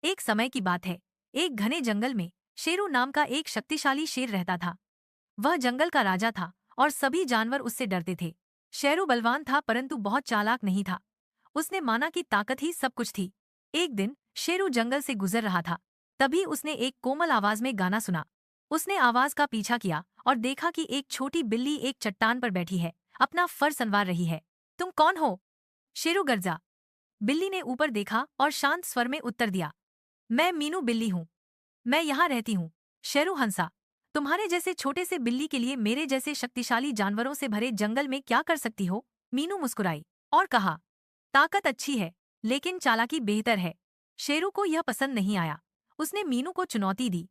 एक समय की बात है। एक घने जंगल में शेरू नाम का एक शक्तिशाली शेर रहता था। वह जंगल का राजा था और सभी जानवर उससे डरते थे। शेरू बलवान था परंतु बहुत चालाक नहीं था। उसने माना कि ताकत ही सब कुछ थी। एक दिन शेरू जंगल से गुजर रहा था। तभी उसने एक कोमल आवाज में गाना सुना। उसने आवाज का पीछा किया और देखा कि एक छोटी बिल्ली एक चट्टान पर बैठी है, अपना फर संवार रही है। तुम कौन हो? शेरू गरजा। बिल्ली ने ऊपर देखा और शांत स्वर में उत्तर दिया, मैं मीनू बिल्ली हूँ। मैं यहाँ रहती हूँ। शेरू हंसा। तुम्हारे जैसे छोटे से बिल्ली के लिए मेरे जैसे शक्तिशाली जानवरों से भरे जंगल में क्या कर सकती हो? मीनू मुस्कुराई और कहा, ताकत अच्छी है लेकिन चालाकी बेहतर है। शेरू को यह पसंद नहीं आया। उसने मीनू को चुनौती दी।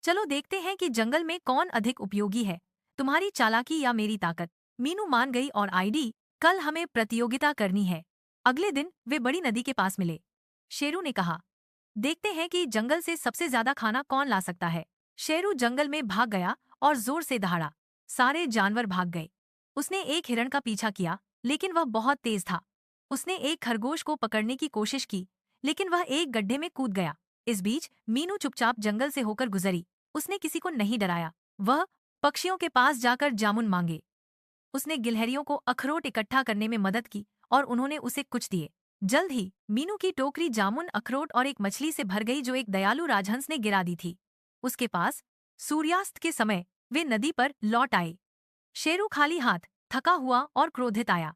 चलो देखते हैं कि जंगल में कौन अधिक उपयोगी है, तुम्हारी चालाकी या मेरी ताकत। मीनू मान गई और आईडी, कल हमें प्रतियोगिता करनी है। अगले दिन वे बड़ी नदी के पास मिले। शेरू ने कहा, देखते हैं कि जंगल से सबसे ज्यादा खाना कौन ला सकता है। शेरू जंगल में भाग गया और जोर से दहाड़ा। सारे जानवर भाग गए। उसने एक हिरण का पीछा किया लेकिन वह बहुत तेज था। उसने एक खरगोश को पकड़ने की कोशिश की लेकिन वह एक गड्ढे में कूद गया। इस बीच मीनू चुपचाप जंगल से होकर गुजरी। उसने किसी को नहीं डराया। वह पक्षियों के पास जाकर जामुन मांगे। उसने गिलहरियों को अखरोट इकट्ठा करने में मदद की और उन्होंने उसे कुछ दिए। जल्द ही मीनू की टोकरी जामुन, अखरोट और एक मछली से भर गई जो एक दयालु राजहंस ने गिरा दी थी। उसके पास सूर्यास्त के समय वे नदी पर लौट आए। शेरू खाली हाथ, थका हुआ और क्रोधित आया।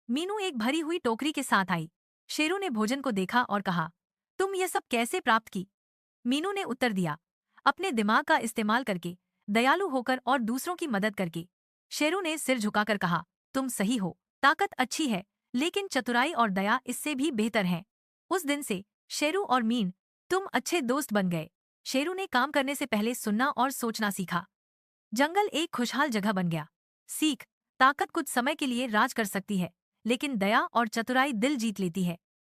मीनू एक भरी हुई टोकरी के साथ आई। शेरू ने भोजन को देखा और कहा, तुम ये सब कैसे प्राप्त की? मीनू ने उत्तर दिया, अपने दिमाग का इस्तेमाल करके, दयालु होकर और दूसरों की मदद करके। शेरू ने सिर झुकाकर कहा, तुम सही हो, ताकत अच्छी है लेकिन चतुराई और दया इससे भी बेहतर है। उस दिन से शेरू और मीन तुम अच्छे दोस्त बन गए। शेरू ने काम करने से पहले सुनना और सोचना सीखा। जंगल एक खुशहाल जगह बन गया। सीख, ताकत कुछ समय के लिए राज कर सकती है लेकिन दया और चतुराई दिल जीत लेती है।